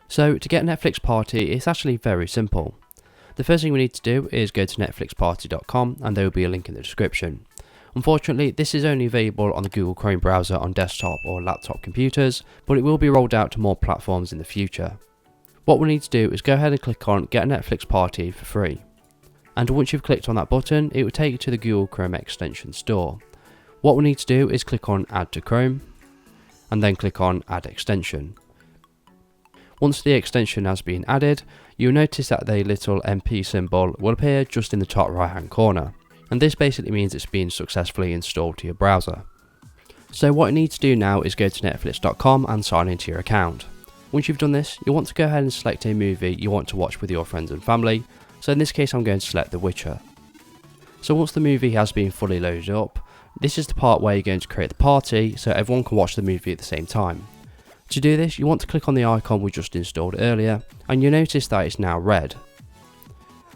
So to get Netflix Party, it's actually very simple. The first thing we need to do is go to netflixparty.com and there will be a link in the description. Unfortunately, this is only available on the Google Chrome browser on desktop or laptop computers, but it will be rolled out to more platforms in the future. What we need to do is go ahead and click on Get a Netflix Party for free. And once you've clicked on that button, it will take you to the Google Chrome extension store. What we need to do is click on Add to Chrome, and then click on Add Extension. Once the extension has been added, you'll notice that the little MP symbol will appear just in the top right hand corner. And this basically means it's been successfully installed to your browser. So what you need to do now is go to netflix.com and sign into your account. Once you've done this, you want to go ahead and select a movie you want to watch with your friends and family. So in this case I'm going to select The Witcher. So once the movie has been fully loaded up, this is the part where you're going to create the party so everyone can watch the movie at the same time. To do this, you want to click on the icon we just installed earlier and you'll notice that it's now red.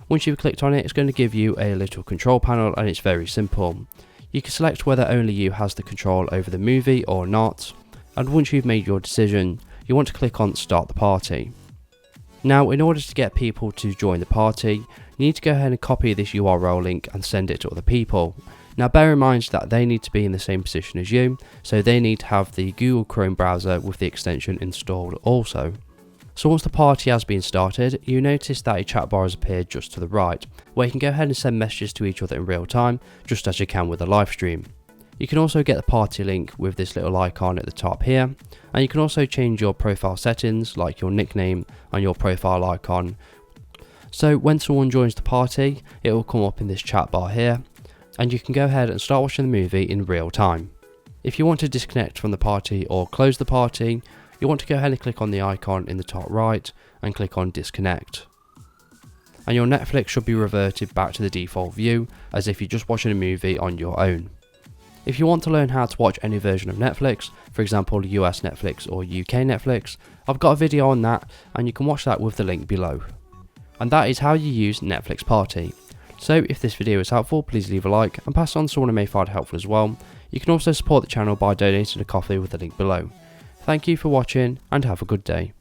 Once you've clicked on it, it's going to give you a little control panel and it's very simple. You can select whether only you has the control over the movie or not, and once you've made your decision, you want to click on Start the Party. Now, in order to get people to join the party, you need to go ahead and copy this URL link and send it to other people. Now bear in mind that they need to be in the same position as you, so they need to have the Google Chrome browser with the extension installed also. So once the party has been started, you notice that a chat bar has appeared just to the right, where you can go ahead and send messages to each other in real time, just as you can with a live stream. You can also get the party link with this little icon at the top here, and you can also change your profile settings like your nickname and your profile icon. So when someone joins the party, it will come up in this chat bar here, and you can go ahead and start watching the movie in real time. If you want to disconnect from the party or close the party, you want to go ahead and click on the icon in the top right and click on Disconnect. And your Netflix should be reverted back to the default view as if you're just watching a movie on your own. If you want to learn how to watch any version of Netflix, for example US Netflix or UK Netflix, I've got a video on that and you can watch that with the link below. And that is how you use Netflix Party. So if this video is helpful, please leave a like and pass it on to someone who may find it helpful as well. You can also support the channel by donating a coffee with the link below. Thank you for watching and have a good day.